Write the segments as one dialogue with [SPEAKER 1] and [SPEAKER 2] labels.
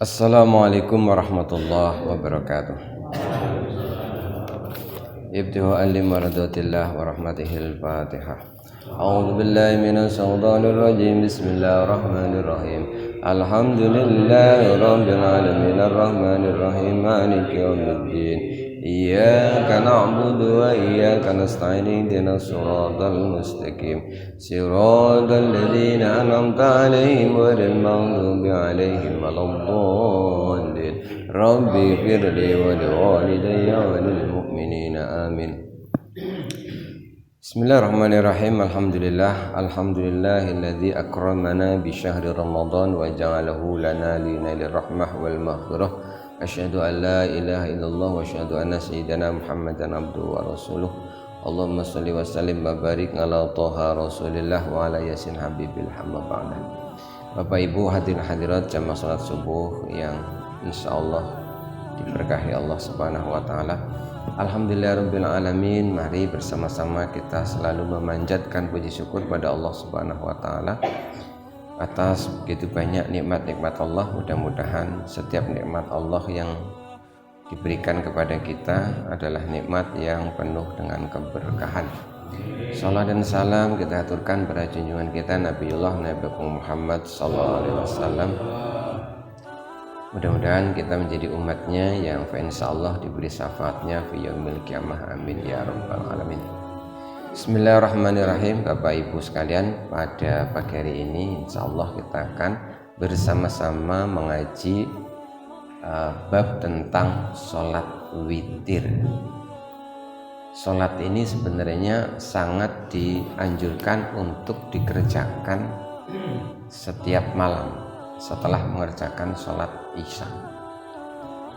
[SPEAKER 1] Assalamualaikum warahmatullahi wabarakatuh. Ibtiha'an limaradatillah wa rahmatihil fatihah. A'udzu billahi minas syaitonir rajim. Bismillahirrahmanirrahim. Alhamdulillahi rabbil alamin arrahmanir rahim maliki yaumiddin. Iyyaka na'budu wa iyyaka nasta'in ihdinas siratal mustaqim siratal ladzina an'amta 'alaihim ghairil maghdubi 'alaihim waladdallin. Rabbi firli wa liwalidayya wa lil mu'minina amin. Bismillahirrahmanirrahim. Alhamdulillahilladzi akramana bi syahri Ramadan wa ja'alahu lana linalir rahmah wal maghfirah. Asyhadu an la ilaha illallah wa asyhadu anna sayyidana Muhammadan abduhu wa rasuluh. Allahumma shalli wa sallim wa barik ala Thaha Rasulillah wa ala yasin habibil hamma ba'da. Bapak Ibu hadirin hadirat jamaah salat subuh yang insyaallah diberkahi Allah Subhanahu wa taala. Alhamdulillahirabbil alamin. Mari bersama-sama kita selalu memanjatkan puji syukur pada Allah Subhanahu wa taala atas begitu banyak nikmat-nikmat Allah. Mudah-mudahan setiap nikmat Allah yang diberikan kepada kita adalah nikmat yang penuh dengan keberkahan. Salam dan salam kita aturkan pada junjungan kita Nabiullah Nabi Muhammad sallallahu alaihi wasallam. Mudah-mudahan kita menjadi umatnya yang insyaallah diberi syafaatnya fi yaumil qiyamah. Amin ya rabbal alamin. Bismillahirrahmanirrahim. Bapak Ibu sekalian, pada pagi hari ini insyaallah kita akan bersama-sama mengaji bab tentang sholat witir. Sholat ini sebenarnya sangat dianjurkan untuk dikerjakan setiap malam setelah mengerjakan sholat isya.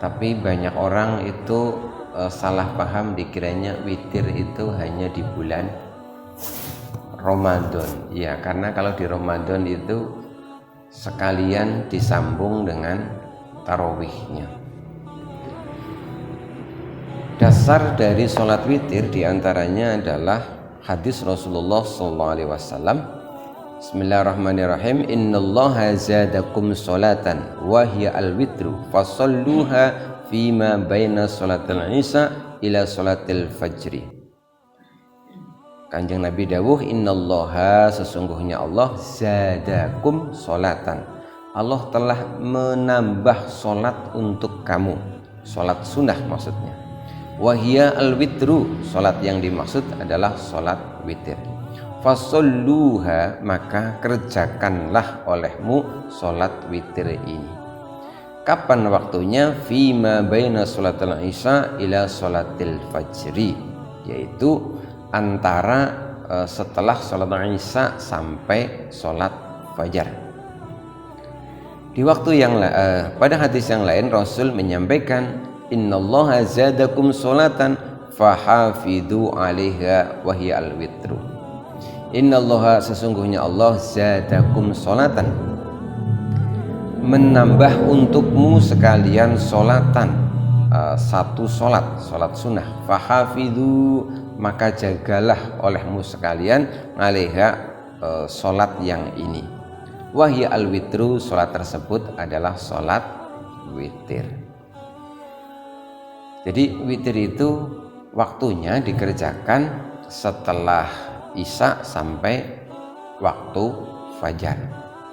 [SPEAKER 1] Tapi banyak orang itu salah paham, dikiranya witir itu hanya di bulan Ramadan. Ya, karena kalau di Ramadan itu sekalian disambung dengan tarawihnya. Dasar dari sholat witir diantaranya adalah hadis Rasulullah SAW. Bismillahirrahmanirrahim. Innallaha zadakum sholatan wa hiya al-witru fasalluha fima baina sholatil isya ila sholatil fajri. Kanjeng Nabi dawuh, innallaha sesungguhnya Allah zadakum sholatan. Allah telah menambah sholat untuk kamu. Sholat sunnah maksudnya. Wa hiya al-witru, sholat yang dimaksud adalah sholat witir. Fasalluha, maka kerjakanlah olehmu sholat witir ini. Kapan waktunya? Fima baina sholatil isya ila sholatil fajri, yaitu antara setelah sholat isya sampai sholat fajar. Di waktu yang pada hadis yang lain Rasul menyampaikan, innallaha zadakum sholatan fahafidhu 'alaiha wa hiya al-witru. Innallaha sesungguhnya Allah zadakum sholatan, menambah untukmu sekalian sholatan, satu sholat sunnah. Fahafidhu, maka jagalah olehmu sekalian 'alaiha, sholat yang ini. Wahya al-witru, sholat tersebut adalah sholat witir. Jadi witir itu waktunya dikerjakan setelah isya sampai waktu fajar.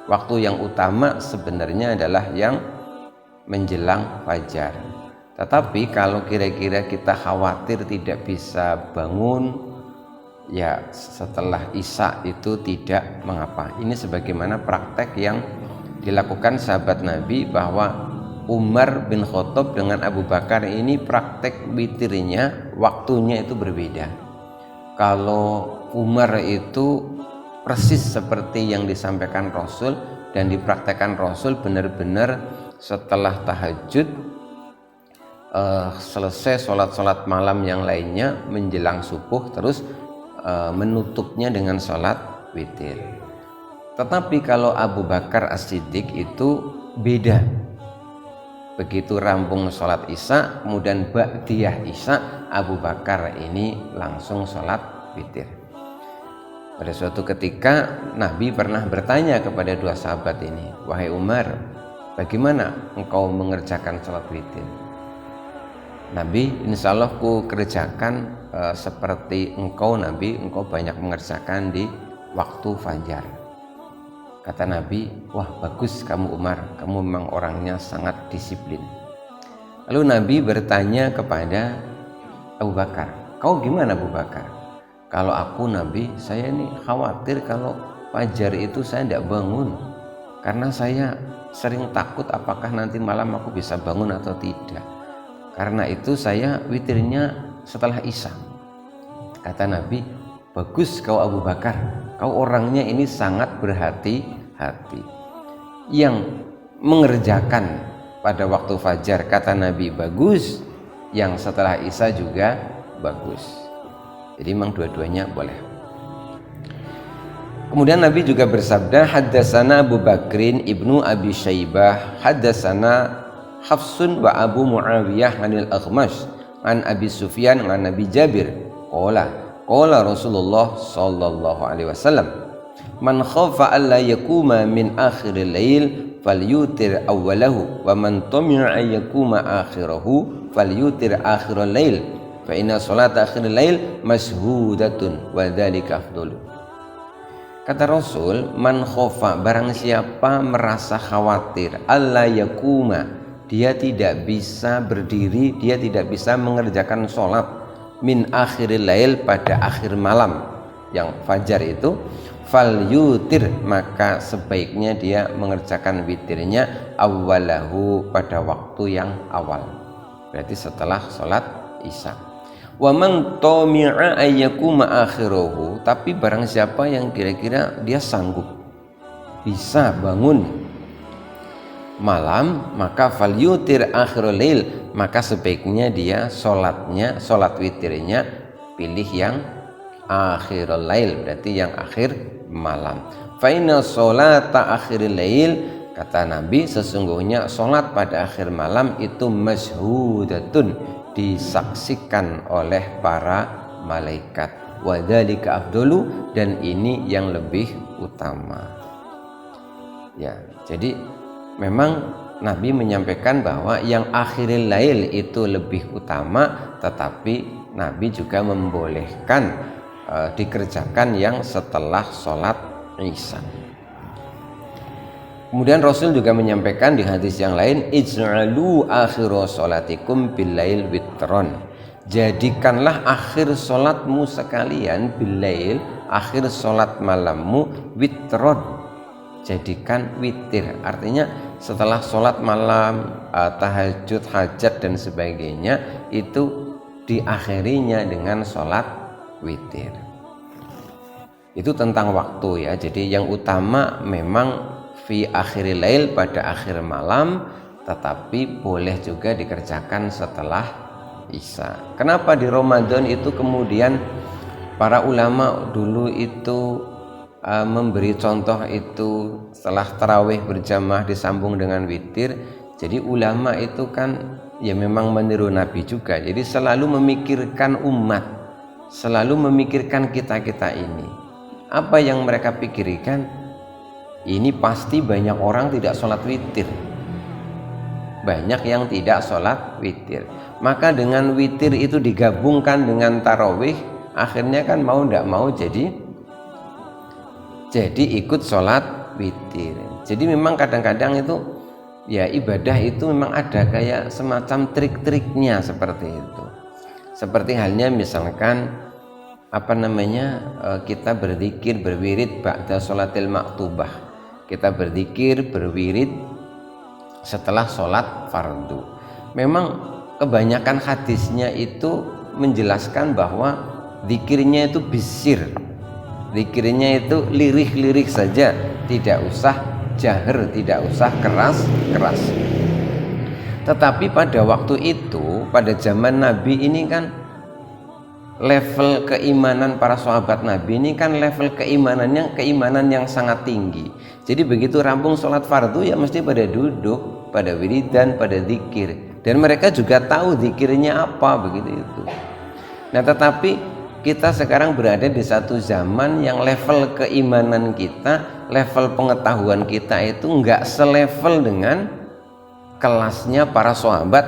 [SPEAKER 1] Waktu yang utama sebenarnya adalah yang menjelang fajar. Tetapi kalau kira-kira kita khawatir tidak bisa bangun, ya setelah isya itu tidak mengapa. Ini sebagaimana praktek yang dilakukan sahabat Nabi, bahwa Umar bin Khattab dengan Abu Bakar ini praktek witirnya waktunya itu berbeda. Kalau Umar itu persis seperti yang disampaikan Rasul dan dipraktekkan Rasul, benar-benar setelah tahajud selesai sholat malam yang lainnya menjelang subuh, terus menutupnya dengan sholat witir. Tetapi kalau Abu Bakar As-Siddiq itu beda. Begitu rampung sholat isya, kemudian ba'diyah isya, Abu Bakar ini langsung sholat witir. Pada suatu ketika Nabi pernah bertanya kepada dua sahabat ini, wahai Umar, bagaimana engkau mengerjakan sholat witir? Nabi, insya Allah ku kerjakan seperti engkau Nabi, engkau banyak mengerjakan di waktu fajar. Kata Nabi, wah bagus kamu Umar, kamu memang orangnya sangat disiplin. Lalu Nabi bertanya kepada Abu Bakar, kau gimana Abu Bakar? Kalau aku Nabi, saya ini khawatir kalau fajar itu saya tidak bangun, karena saya sering takut apakah nanti malam aku bisa bangun atau tidak. Karena itu saya witirnya setelah Isya. Kata Nabi, bagus kau Abu Bakar, kau orangnya ini sangat berhati-hati. Yang mengerjakan pada waktu fajar, kata Nabi, bagus. Yang setelah Isya juga bagus. Jadi memang dua-duanya boleh. Kemudian Nabi juga bersabda, haddatsana Abu Bakrin ibnu Abi Syaibah, haddatsana Hafsun wa Abu Muawiyah anil Akhmash an Abi Sufyan an Nabi Jabir qala Rasulullah sallallahu alaihi wasallam, man khafa alla yakuma min akhiril lail falyutir awwalahu wa man tami'a yakuma akhirahu falyutir akhiral lail fa inna salata akhiril lail mashhudatun wa dzalika afdalu. Kata Rasul, man khofa, barang siapa merasa khawatir, alla yakuma, dia tidak bisa berdiri, dia tidak bisa mengerjakan sholat min akhiril lail, pada akhir malam yang fajar itu, fal yutir, maka sebaiknya dia mengerjakan witirnya awwalahu, pada waktu yang awal, berarti setelah sholat Isya. Wa man tami'a ayyakuma akhirahu, tapi barang siapa yang kira-kira dia sanggup bisa bangun malam, maka fal yutir akhirul lail, maka sebaiknya dia sholat witirnya pilih yang akhirul lail, berarti yang akhir malam. Fa inna sholata akhiril lail, kata Nabi, sesungguhnya sholat pada akhir malam itu masyhudatun, disaksikan oleh para malaikat, wa dzalika afdalu, dan ini yang lebih utama. Ya, jadi memang Nabi menyampaikan bahwa yang akhiril lail itu lebih utama, tetapi Nabi juga membolehkan dikerjakan yang setelah sholat Isya. Kemudian Rasul juga menyampaikan di hadis yang lain, ij'alu akhiru sholatikum billail witron, jadikanlah akhir sholatmu sekalian, billail, akhir sholat malammu, witron, jadikan witir. Artinya setelah sholat malam, tahajud, hajat dan sebagainya, itu diakhirinya dengan sholat witir. Itu tentang waktu ya. Jadi yang utama memang fi akhiril lail, pada akhir malam, tetapi boleh juga dikerjakan setelah Isya. Kenapa di Ramadan itu kemudian para ulama dulu itu memberi contoh itu setelah tarawih berjamaah disambung dengan witir? Jadi ulama itu kan ya memang meniru Nabi juga, jadi selalu memikirkan umat, selalu memikirkan kita-kita ini. Apa yang mereka pikirkan? Ini pasti banyak orang tidak sholat witir, banyak yang tidak sholat witir, maka dengan witir itu digabungkan dengan tarawih, akhirnya kan mau tidak mau jadi ikut sholat witir. Jadi memang kadang-kadang itu ya ibadah itu memang ada kayak semacam trik-triknya seperti itu. Seperti halnya misalkan kita berzikir, berwirid ba'da sholatil maktubah, kita berzikir, berwirid setelah sholat fardu. Memang kebanyakan hadisnya itu menjelaskan bahwa zikirnya itu bisir, zikirnya itu lirih-lirih saja, tidak usah jahar, tidak usah keras-keras. Tetapi pada waktu itu, pada zaman Nabi ini kan level keimanan para sahabat Nabi ini kan level keimanan yang sangat tinggi. Jadi begitu rampung sholat fardu ya mesti pada duduk, pada wiridan, pada zikir, dan mereka juga tahu zikirnya apa, begitu itu. Nah tetapi kita sekarang berada di satu zaman yang level keimanan kita, level pengetahuan kita itu enggak selevel dengan kelasnya para sahabat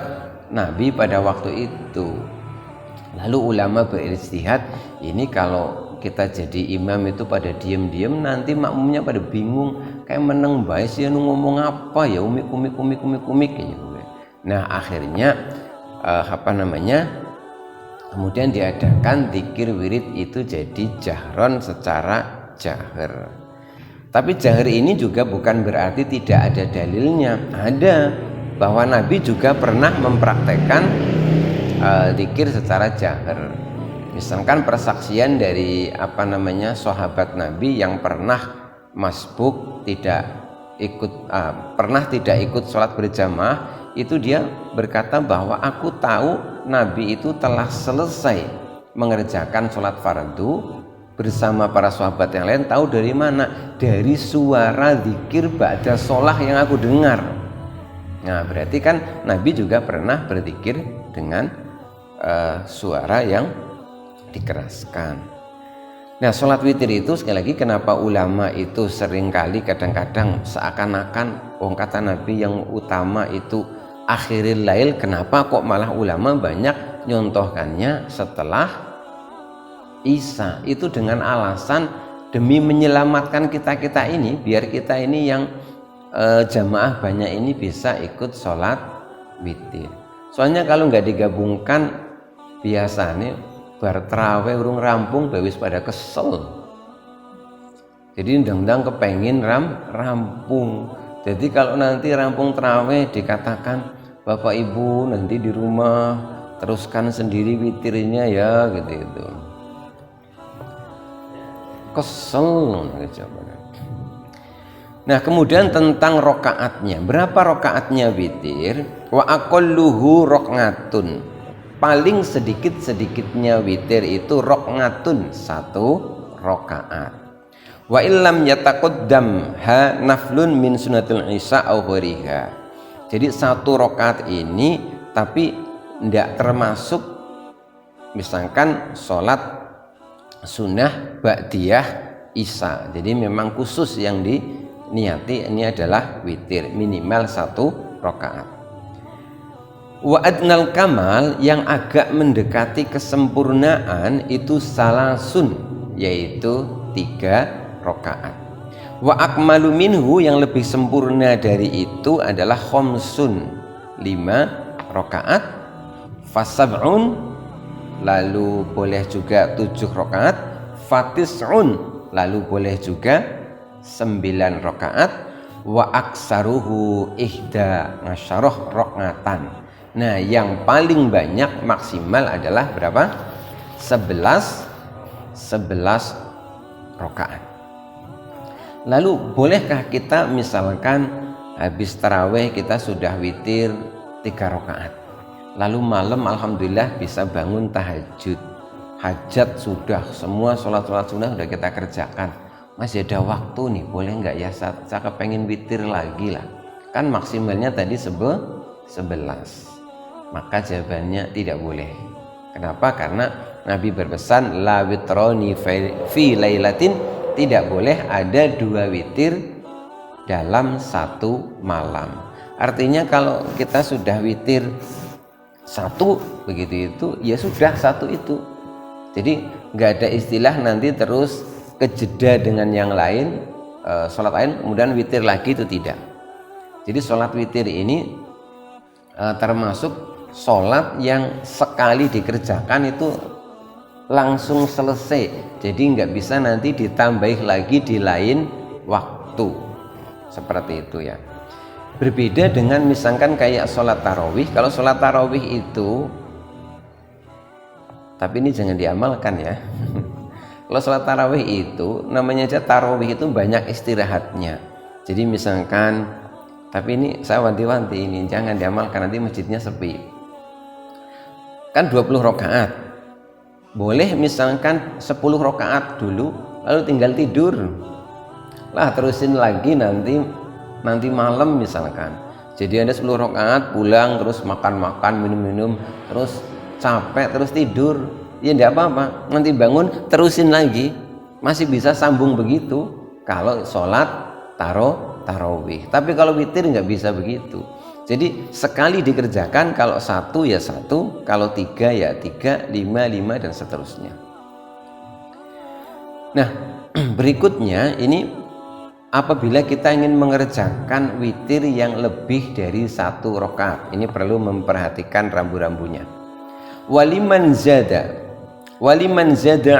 [SPEAKER 1] Nabi pada waktu itu. Lalu ulama berijtihad, ini kalau kita jadi imam itu pada diem-diem nanti makmumnya pada bingung, kayak meneng bae sih ngomong apa ya, umik gitu. Nah akhirnya kemudian diadakan dzikir wirid itu jadi jahron secara jahar. Tapi jahar ini juga bukan berarti tidak ada dalilnya, ada, bahwa Nabi juga pernah mempraktekkan dzikir secara jahar. Misalkan persaksian dari sahabat Nabi yang pernah masbuk pernah tidak ikut sholat berjamaah, itu dia berkata bahwa aku tahu Nabi itu telah selesai mengerjakan sholat fardu bersama para sahabat yang lain. Tahu dari mana? Dari suara zikir ba'da sholah yang aku dengar. Nah berarti kan Nabi juga pernah berzikir dengan suara yang dikeraskan. Nah sholat witir itu sekali lagi kenapa ulama itu seringkali kadang-kadang seakan-akan kata Nabi yang utama itu akhiril lail, kenapa kok malah ulama banyak nyontohkannya setelah Isya? Itu dengan alasan demi menyelamatkan kita ini, biar kita ini yang jamaah banyak ini bisa ikut sholat witir. Soalnya kalau nggak digabungkan biasanya bar terawih urung rampung bewis pada kesel. Jadi ndang-ndang kepengin rampung. Jadi kalau nanti rampung terawih dikatakan Bapak Ibu nanti di rumah teruskan sendiri witirnya ya gitu. Kesel. Nah kemudian tentang rokaatnya, berapa rokaatnya witir? Wa aqalluhu rokngatun, paling sedikitnya witir itu rokngatun, 1 rokaat. Wa illam yataqaddam ha naflun min sunatul isya au ghariha. Jadi 1 rakaat ini tapi tidak termasuk misalkan sholat sunnah ba'diyah isya. Jadi memang khusus yang diniati ini adalah witir minimal 1 rakaat. Wa adnal kamal, yang agak mendekati kesempurnaan itu salasun, yaitu 3 rakaat. Wa akmalu minhu, yang lebih sempurna dari itu adalah khomsun, 5 rakaat. Fasab'un, lalu boleh juga 7 rakaat. Fatis'un, lalu boleh juga 9 rakaat. Wa aksaruhu ihda ngasyarah rakaatan. Nah yang paling banyak maksimal adalah berapa? 11 rakaat. Lalu bolehkah kita misalkan habis tarawih kita sudah witir 3 rakaat, lalu malam alhamdulillah bisa bangun tahajud, hajat sudah, semua sholat sunnah sudah kita kerjakan, masih ada waktu nih, boleh nggak ya saya kepengen witir lagi lah, kan maksimalnya tadi 11. Maka jawabannya tidak boleh. Kenapa? Karena Nabi berpesan la witroni fi lailatin, tidak boleh ada 2 witir dalam 1 malam. Artinya kalau kita sudah witir 1 begitu itu ya sudah 1 itu. Jadi nggak ada istilah nanti terus kejeda dengan yang lain, sholat lain kemudian witir lagi, itu tidak. Jadi sholat witir ini termasuk sholat yang sekali dikerjakan itu langsung selesai, jadi nggak bisa nanti ditambah lagi di lain waktu, seperti itu ya. Berbeda dengan misalkan kayak sholat tarawih. Kalau sholat tarawih itu, tapi ini jangan diamalkan ya. Kalau sholat tarawih itu namanya aja tarawih, itu banyak istirahatnya. Jadi misalkan, tapi ini saya wanti-wanti, ini jangan diamalkan, nanti masjidnya sepi. Kan 20 rakaat, boleh misalkan 10 rakaat dulu lalu tinggal tidur lah, terusin lagi nanti malam misalkan. Jadi ada 10 rakaat, pulang terus makan-makan, minum-minum, terus capek, terus tidur, ya enggak apa-apa, nanti bangun terusin lagi, masih bisa sambung begitu kalau sholat tarawih. Tapi kalau witir nggak bisa begitu. Jadi sekali dikerjakan, kalau 1 ya 1, kalau 3 ya 3, 5 dan seterusnya. Nah, berikutnya ini apabila kita ingin mengerjakan witir yang lebih dari 1 rakaat, ini perlu memperhatikan rambu-rambunya. Waliman zada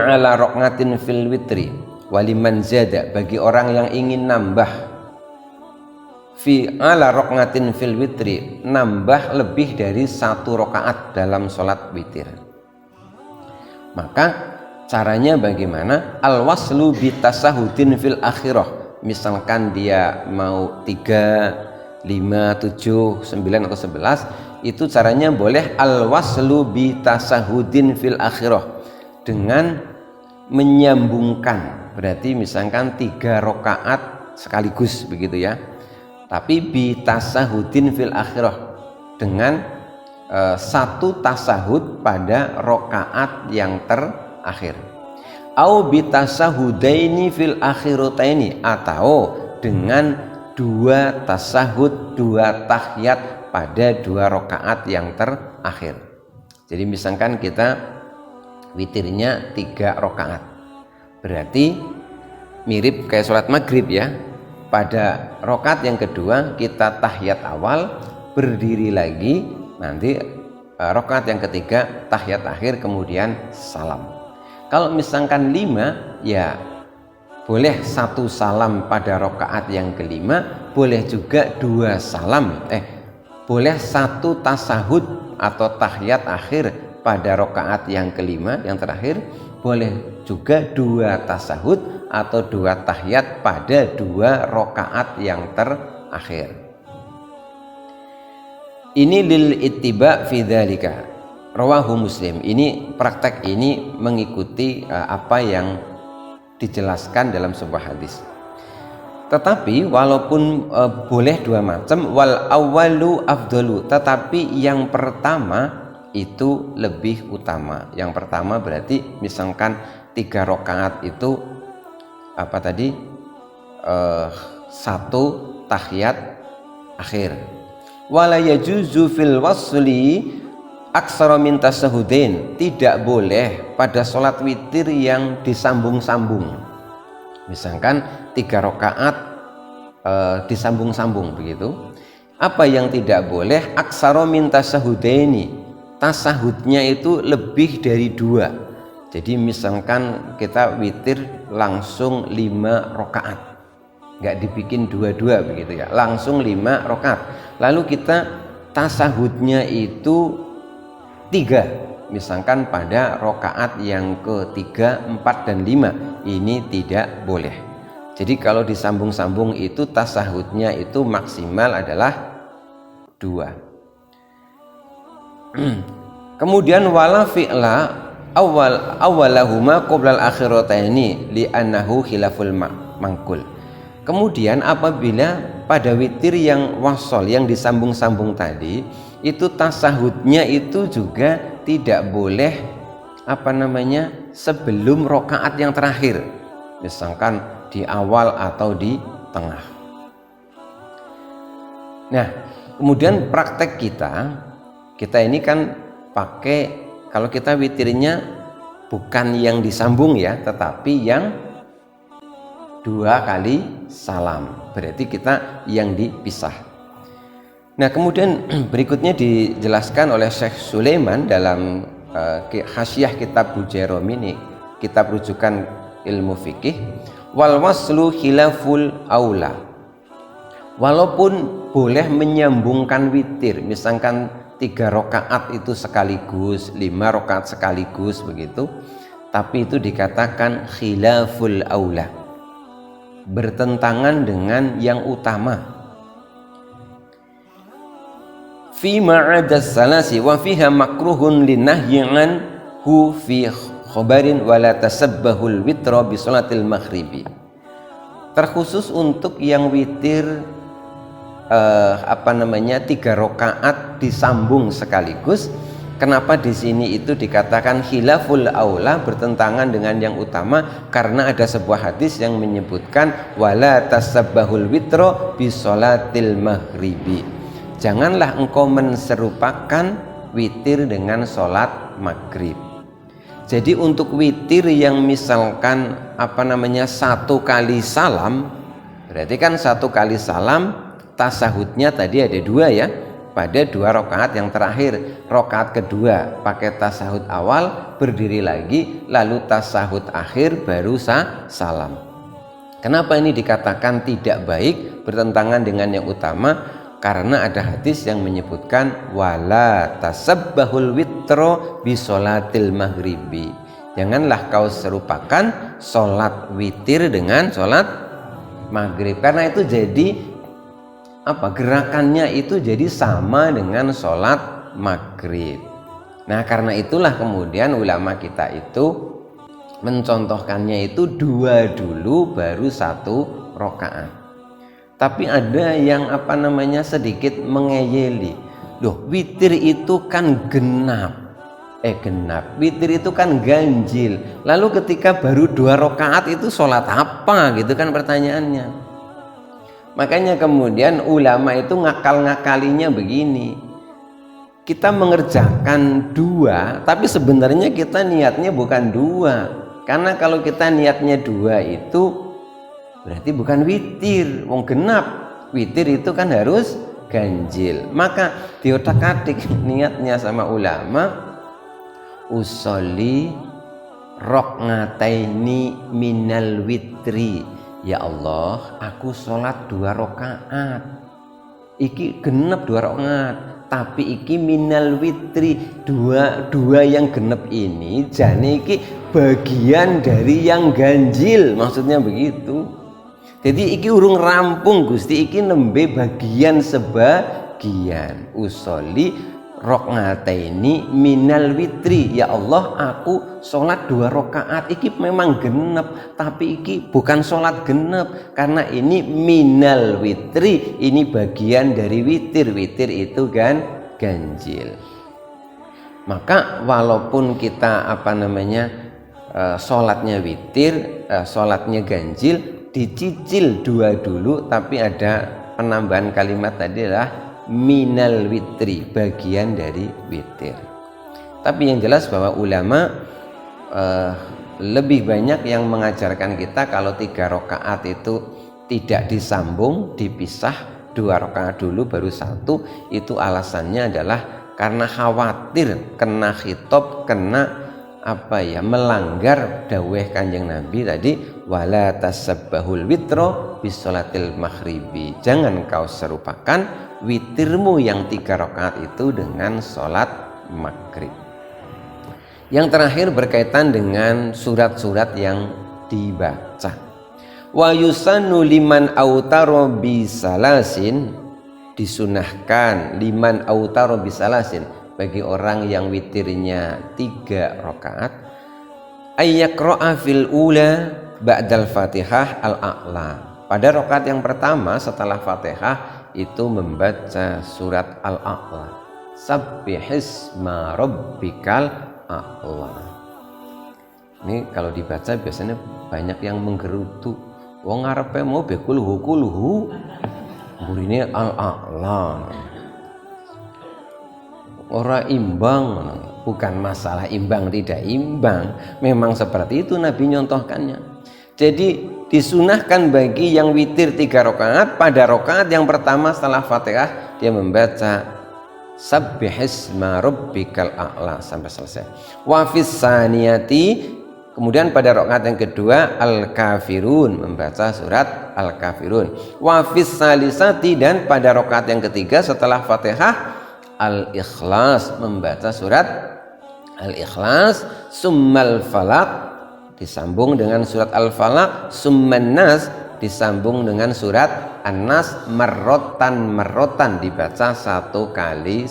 [SPEAKER 1] ala rakatin fil witri. Waliman zada, bagi orang yang ingin nambah fi ala rakatin fil witri, nambah lebih dari 1 rakaat dalam sholat witir. Maka caranya bagaimana? Al waslu bitasahudin fil akhirah. Misalkan dia mau 3, 5, 7, 9 atau 11, itu caranya boleh al waslu bitasahudin fil akhirah, dengan menyambungkan. Berarti misalkan 3 rakaat sekaligus begitu ya. Tapi bitasahudin fil akhirah, dengan 1 tasahud pada rakaat yang terakhir. Au bitasahudaini fil akhirataini, atau dengan 2 tasahud, 2 tahiyat pada 2 rakaat yang terakhir. Jadi misalkan kita witirnya 3 rakaat, berarti mirip kayak sholat maghrib ya. Pada rakaat yang kedua kita tahiyat awal, berdiri lagi, nanti rakaat yang ketiga tahiyat akhir, kemudian salam. Kalau misalkan 5 ya boleh 1 salam pada rakaat yang kelima, boleh juga 2 salam, boleh 1 tasahud atau tahiyat akhir pada rakaat yang kelima yang terakhir, boleh juga 2 tasahud atau 2 tahiyat pada 2 rakaat yang terakhir. Ini lil ittiba fi dzalika, rawahu Muslim. Ini praktek ini mengikuti apa yang dijelaskan dalam sebuah hadis. Tetapi walaupun boleh 2 macam, wal awwalu afdalu, tetapi yang pertama itu lebih utama. Yang pertama berarti misalkan 3 rakaat itu apa tadi, 1 tahiyat akhir. Wala yajuzu fil wasli aksara min tasahudin, tidak boleh pada sholat witir yang disambung-sambung. Misalkan 3 rakaat disambung-sambung begitu. Apa yang tidak boleh? Aksara min tasahudaini, tasahudnya itu lebih dari 2. Jadi misalkan kita witir langsung 5 rakaat, nggak dibikin 2-2 begitu ya, langsung 5 rakaat. Lalu kita tasahudnya itu 3, misalkan pada rakaat yang ketiga, 4 dan 5, ini tidak boleh. Jadi kalau disambung-sambung itu tasahudnya itu maksimal adalah 2. Kemudian wala fi'la awalahuma qoblal akhirataini li'annahu khilaful mangkul. Kemudian apabila pada witir yang wasol, yang disambung-sambung tadi, itu tasahudnya itu juga tidak boleh sebelum rakaat yang terakhir, misalkan di awal atau di tengah. Nah, kemudian praktek kita ini kan pakai, kalau kita witirnya bukan yang disambung ya, tetapi yang 2 kali salam, berarti kita yang dipisah. Nah, kemudian berikutnya dijelaskan oleh Syekh Sulaiman dalam Hasyiah kitab Bujairah ini, kitab rujukan ilmu fikih. Wal waslu khilaful aula, walaupun boleh menyambungkan witir, misalkan 3 rakaat itu sekaligus, 5 rakaat sekaligus begitu, tapi itu dikatakan khilaful aula, bertentangan dengan yang utama. Fi ma'adas salasi wa fiha makruhun linahyi'an hu fi khobarin wala tasabbahul witra bi sholatil maghribi. Terkhusus untuk yang witir 3 rakaat disambung sekaligus. Kenapa di sini itu dikatakan khilaful aula, bertentangan dengan yang utama? Karena ada sebuah hadis yang menyebutkan wala tasabbahul witro bi sholatil maghribi. janganlah engkau menserupakan witir dengan sholat maghrib. Jadi untuk witir yang misalkan satu kali salam, berarti kan satu kali salam tasahudnya tadi ada dua ya, pada 2 rakaat yang terakhir. Rakaat kedua pakai tasahud awal, berdiri lagi, lalu tasahud akhir baru salam. Kenapa ini dikatakan tidak baik, bertentangan dengan yang utama? Karena ada hadis yang menyebutkan wala tasabbahul witro bisolatil maghribi. Janganlah kau serupakan sholat witir dengan sholat maghrib, karena itu jadi gerakannya itu jadi sama dengan sholat maghrib. Nah karena itulah kemudian ulama kita itu mencontohkannya itu 2 dulu baru 1 rakaat. Tapi ada yang sedikit mengeyeli. Loh, witir itu kan genap. Witir itu kan ganjil. Lalu ketika baru 2 rakaat itu sholat apa gitu kan pertanyaannya. Makanya kemudian ulama itu ngakal-ngakalinya begini. Kita mengerjakan 2, tapi sebenarnya kita niatnya bukan 2. Karena kalau kita niatnya 2 itu berarti bukan witir, wong genap. Witir itu kan harus ganjil. Maka diotak-atik niatnya sama ulama, usolli rokngataini minal witri. Ya Allah, aku sholat 2 rakaat. Iki genep 2 rakaat, tapi iki minal witri, dua yang genep ini jane iki bagian dari yang ganjil, maksudnya begitu. Jadi iki urung rampung Gusti, iki nembe bagian sebagian. Usolli rokngataini minal witri. Ya Allah, aku sholat 2 rakaat. Iki memang genep, tapi iki bukan sholat genep, karena ini minal witri, ini bagian dari witir. Witir itu kan ganjil. Maka walaupun kita sholatnya witir, sholatnya ganjil, dicicil 2 dulu, tapi ada penambahan kalimat tadi adalah minal witri, bagian dari witir. Tapi yang jelas bahwa ulama lebih banyak yang mengajarkan kita kalau 3 rakaat itu tidak disambung, dipisah, 2 rakaat dulu baru 1. Itu alasannya adalah karena khawatir kena khitab, kena melanggar dawuh Kanjeng Nabi tadi, wala tasabbahul witro bisolatil maghribi. Jangan kau serupakan witirmu yang 3 rakaat itu dengan sholat maghrib. Yang terakhir berkaitan dengan surat-surat yang dibaca. Wa yusannu liman autaro bisalasin, disunahkan liman autaro bisalasin, bagi orang yang witirnya 3 rakaat, ayyaqra'a fil ula ba'dal fatihah al-a'la. Pada rakaat yang pertama setelah fatihah itu membaca surat al-a'la, sabbihisma rabbikal a'la. Ini kalau dibaca biasanya banyak yang menggerutu, wong ngarepe mau bekulhu burine al-a'la. Ora imbang, bukan masalah imbang tidak imbang, memang seperti itu Nabi nyontohkannya. Jadi disunahkan bagi yang witir 3 rakaat, pada rakaat yang pertama setelah Fatihah dia membaca sabbihisma rabbikal a'la sampai selesai. Wa fis saniyati, kemudian pada rakaat yang kedua al-kafirun, membaca surat al-kafirun. Wa fis salisati, dan pada rakaat yang ketiga setelah Fatihah al-ikhlas, membaca surat al-ikhlas. Summal falaq, disambung dengan surat al-falaq. Summan nas, disambung dengan surat an-nas. Marrotan, dibaca 1 kali.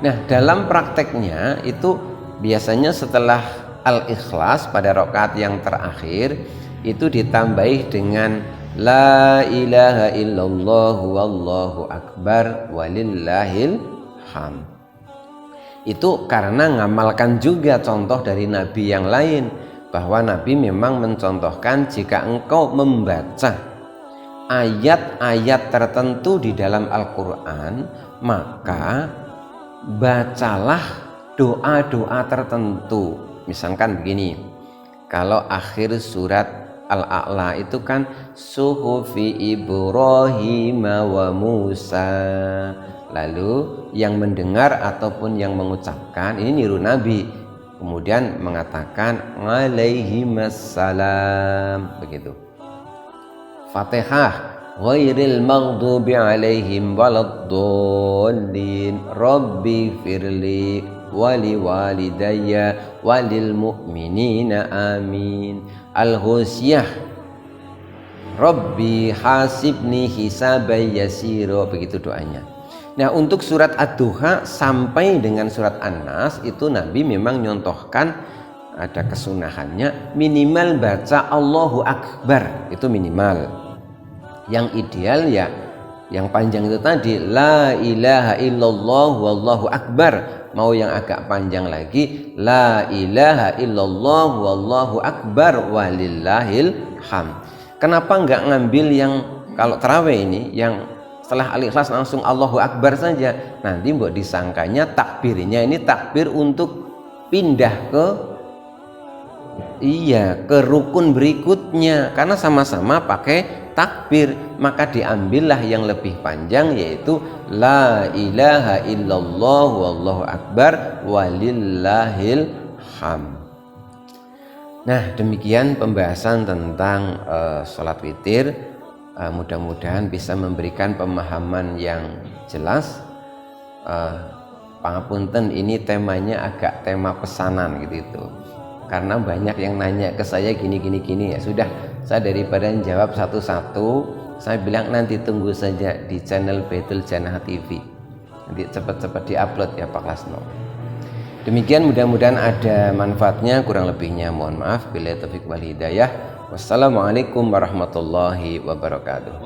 [SPEAKER 1] Nah, dalam prakteknya itu biasanya setelah al-ikhlas pada rakaat yang terakhir itu ditambahi dengan la ilaha illallah wallahu akbar walillahil ham. Itu karena ngamalkan juga contoh dari Nabi yang lain, bahwa Nabi memang mencontohkan jika engkau membaca ayat-ayat tertentu di dalam Al-Quran, maka bacalah doa-doa tertentu. Misalkan begini, kalau akhir surat Al-A'la itu kan suhufi Ibrahim wa Musa. Lalu yang mendengar ataupun yang mengucapkan ini niru Nabi, kemudian mengatakan alaihimassalam, begitu. Fatihah ghairil maghdubi alaihim waladdallin rabbi firli wali walidayya walil mu'minina amin. Al-Ghusyah rabbi hasibni hisaban yasira, begitu doanya. Nah, untuk surat Ad-Duha sampai dengan surat An-Nas itu Nabi memang nyontohkan ada kesunahannya minimal baca Allahu Akbar, itu minimal. Yang ideal ya yang panjang itu tadi, la ilaha illallah wallahu akbar. Mau yang agak panjang lagi, la ilaha illallah wallahu akbar walillahil hamd. Kenapa enggak ngambil yang kalau tarawih ini yang setelah Al-Ikhlas langsung Allahu Akbar saja? Nanti mbok disangkanya takbirnya ini takbir untuk pindah ke rukun berikutnya, karena sama-sama pakai takbir, maka diambillah yang lebih panjang, yaitu la ilaha illallah wallahu akbar walillahil hamd. Nah, demikian pembahasan tentang sholat witir. Mudah-mudahan bisa memberikan pemahaman yang jelas. Pangapunten, ini temanya agak tema pesanan gitu, karena banyak yang nanya ke saya gini ya sudah, saya daripada jawab satu-satu, saya bilang nanti tunggu saja di channel Baitul Jannah TV, nanti cepat-cepat diupload ya Pak Lasno. Demikian, mudah-mudahan ada manfaatnya, kurang lebihnya mohon maaf. Billahi taufiq wal hidayah. Wassalamualaikum warahmatullahi wabarakatuh.